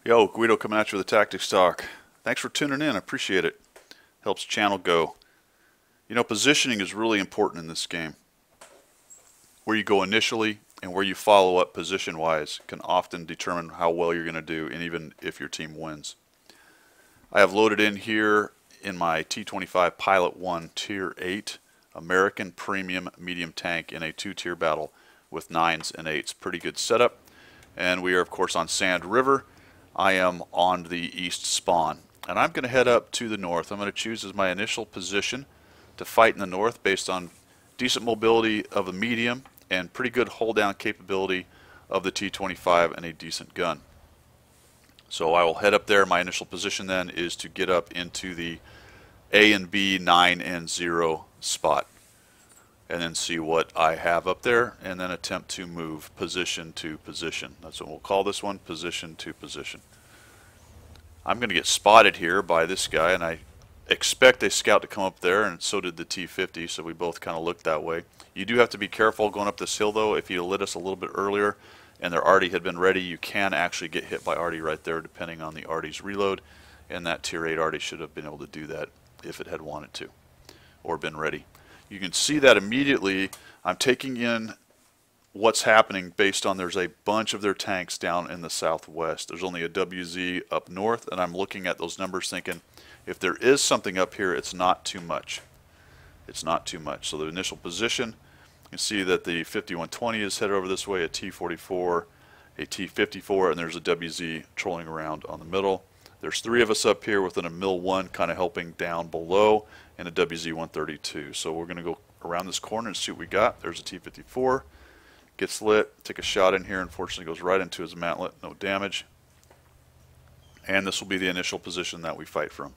Yo, Guido coming at you with a tactics talk. Thanks for tuning in. I appreciate it. Helps channel go. You know, positioning is really important in this game. Where you go initially and where you follow up position-wise can often determine how well you're going to do and even if your team wins. I have loaded in here in my T-25 Pilot 1 Tier 8 American Premium Medium Tank in a two-tier battle with 9s and 8s. Pretty good setup. And we are, of course, on Sand River. I am on the east spawn, and I'm going to head up to the north. I'm going to choose as my initial position to fight in the north based on decent mobility of a medium and pretty good hold down capability of the T-25 and a decent gun. So I will head up there. My initial position then is to get up into the A and B 9 and 0 spot and then see what I have up there and then attempt to move position to position. That's what we'll call this one, position to position. I'm going to get spotted here by this guy, and I expect a scout to come up there, and so did the T-50, so we both kind of looked that way. You do have to be careful going up this hill though. If you lit us a little bit earlier and their arty had been ready, you can actually get hit by arty right there depending on the arty's reload, and that tier 8 arty should have been able to do that if it had wanted to or been ready. You can see that immediately I'm taking in what's happening based on there's a bunch of their tanks down in the southwest. There's only a WZ up north, and I'm looking at those numbers thinking if there is something up here, it's not too much. It's not too much. So the initial position, you can see that the 5120 is headed over this way, a T-44, a T-54, and there's a WZ trolling around on the middle. There's 3 of us up here within a Mil 1 kind of helping down below, and a WZ-132. So we're going to go around this corner and see what we got. There's a T-54. Gets lit. Take a shot in here. Unfortunately goes right into his mantlet. No damage. And this will be the initial position that we fight from.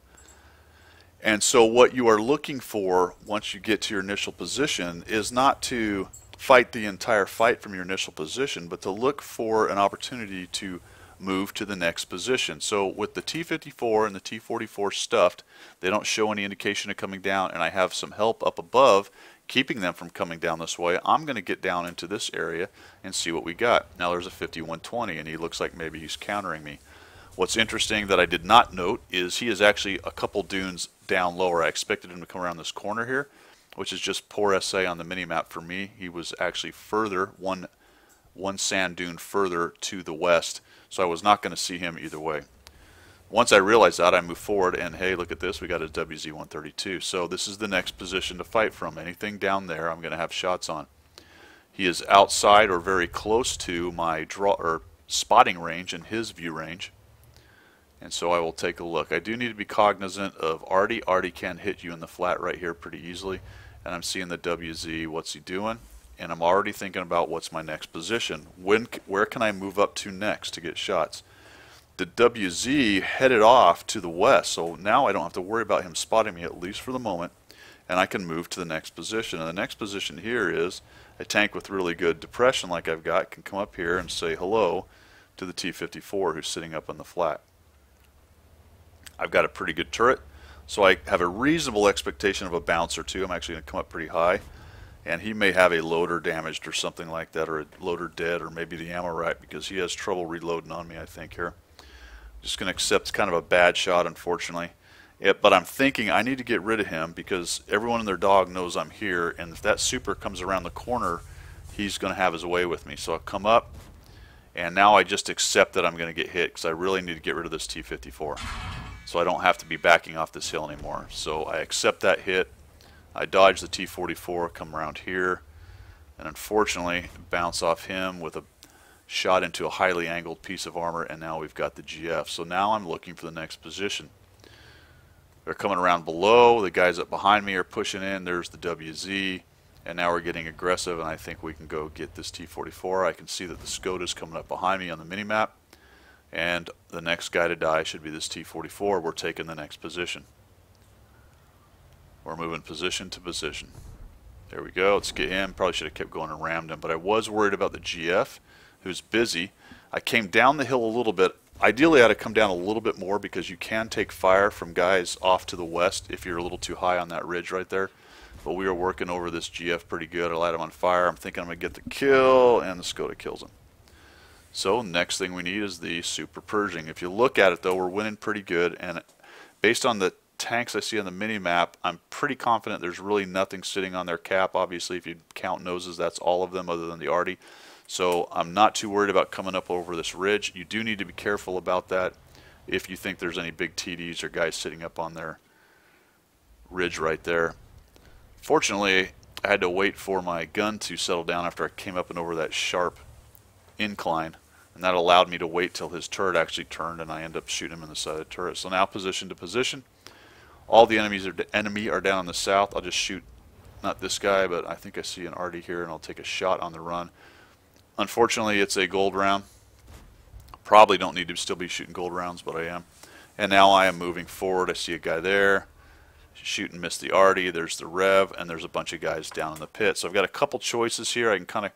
And so what you are looking for once you get to your initial position is not to fight the entire fight from your initial position, but to look for an opportunity to move to the next position. So with the T-54 and the T-44 stuffed, they don't show any indication of coming down, and I have some help up above keeping them from coming down this way. I'm going to get down into this area and see what we got. Now there's a 5120, and he looks like maybe he's countering me. What's interesting that I did not note is he is actually a couple dunes down lower. I expected him to come around this corner here, which is just poor SA on the minimap for me. He was actually further, one sand dune further to the west, so I was not going to see him either way. Once I realized that, I moved forward, and hey, look at this, we got a WZ-132. So this is the next position to fight from. Anything down there I'm going to have shots on. He is outside or very close to my draw or spotting range and his view range, and so I will take a look. I do need to be cognizant of arty. Arty can hit you in the flat right here pretty easily, and I'm seeing the WZ. What's he doing? And I'm already thinking about what's my next position. Where can I move up to next to get shots? The WZ headed off to the west, so now I don't have to worry about him spotting me, at least for the moment, and I can move to the next position. And the next position here is a tank with really good depression like I've got can come up here and say hello to the T-54 who's sitting up on the flat. I've got a pretty good turret, so I have a reasonable expectation of a bounce or two. I'm actually going to come up pretty high, and he may have a loader damaged or something like that, or a loader dead, or maybe the ammo right, because he has trouble reloading on me, I think, here. Just going to accept kind of a bad shot, unfortunately. But I'm thinking I need to get rid of him because everyone and their dog knows I'm here, and if that super comes around the corner, he's going to have his way with me. So I'll come up, and now I just accept that I'm going to get hit because I really need to get rid of this T-54. So I don't have to be backing off this hill anymore. So I accept that hit. I dodge the T-44, come around here, and unfortunately bounce off him with a shot into a highly angled piece of armor, and now we've got the GF. So now I'm looking for the next position. They're coming around below. The guys up behind me are pushing in. There's the WZ, and now we're getting aggressive, and I think we can go get this T-44. I can see that the Skoda's coming up behind me on the minimap, and the next guy to die should be this T-44. We're taking the next position. We're moving position to position. There we go. Let's get him. Probably should have kept going and rammed him, but I was worried about the GF, who's busy. I came down the hill a little bit. Ideally, I'd have come down a little bit more because you can take fire from guys off to the west if you're a little too high on that ridge right there. But we are working over this GF pretty good. I light him on fire. I'm thinking I'm going to get the kill, and the Skoda kills him. So next thing we need is the Super Pershing. If you look at it though, we're winning pretty good, and based on the tanks I see on the mini map, I'm pretty confident there's really nothing sitting on their cap. Obviously, if you count noses, that's all of them other than the Arty. So I'm not too worried about coming up over this ridge. You do need to be careful about that if you think there's any big TDs or guys sitting up on their ridge right there. Fortunately, I had to wait for my gun to settle down after I came up and over that sharp incline, and that allowed me to wait till his turret actually turned, and I ended up shooting him in the side of the turret. So now position to position. All the enemy are down in the south. I'll just shoot, not this guy, but I think I see an Arty here, and I'll take a shot on the run. Unfortunately, it's a gold round. Probably don't need to still be shooting gold rounds, but I am. And now I am moving forward. I see a guy there. Shoot and miss the Arty. There's the Rev, and there's a bunch of guys down in the pit. So I've got a couple choices here. I can kind of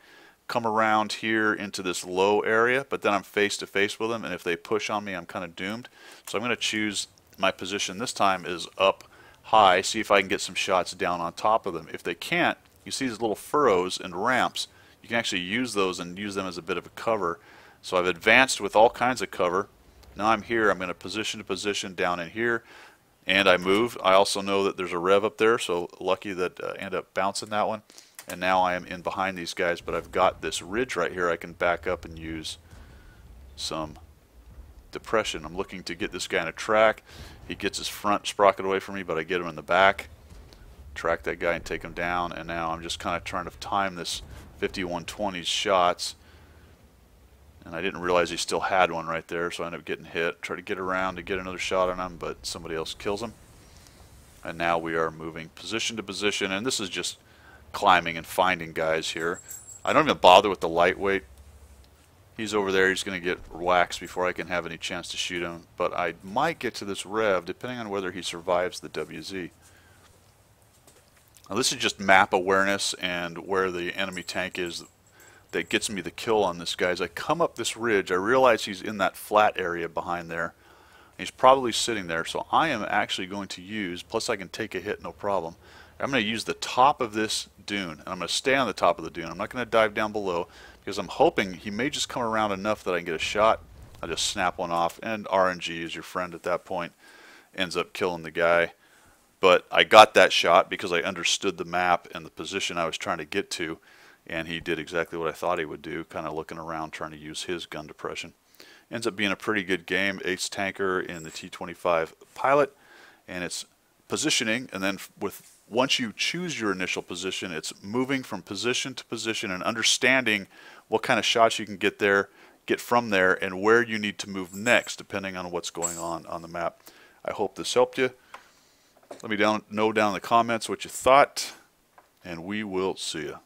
come around here into this low area, but then I'm face to face with them, and if they push on me, I'm kind of doomed. So I'm going to choose my position this time is up high, see if I can get some shots down on top of them. If they can't, you see these little furrows and ramps. You can actually use those and use them as a bit of a cover. So I've advanced with all kinds of cover. Now I'm here. I'm going to position down in here, and I move. I also know that there's a Rev up there, so lucky that I end up bouncing that one. And now I am in behind these guys, but I've got this ridge right here I can back up and use some depression. I'm looking to get this guy in a track. He gets his front sprocket away from me, but I get him in the back. Track that guy and take him down, and now I'm just kind of trying to time this 51-20 shots. And I didn't realize he still had one right there, so I ended up getting hit. Try to get around to get another shot on him, but somebody else kills him. And now we are moving position to position, and this is just climbing and finding guys here. I don't even bother with the lightweight. He's over there. He's going to get waxed before I can have any chance to shoot him. But I might get to this Rev, depending on whether he survives the WZ. Now this is just map awareness and where the enemy tank is that gets me the kill on this guy. As I come up this ridge, I realize he's in that flat area behind there. He's probably sitting there, so I am actually going to use, plus I can take a hit no problem. I'm going to use the top of this dune, and I'm going to stay on the top of the dune. I'm not going to dive down below, because I'm hoping he may just come around enough that I can get a shot. I'll just snap one off, and RNG is your friend at that point. Ends up killing the guy. But I got that shot because I understood the map and the position I was trying to get to, and he did exactly what I thought he would do, kind of looking around trying to use his gun depression. Ends up being a pretty good game. Ace tanker in the T25 Pilot, and it's positioning, and then once you choose your initial position, it's moving from position to position and understanding what kind of shots you can get from there, and where you need to move next, depending on what's going on the map. I hope this helped you. Let me know down in the comments what you thought, and we will see you.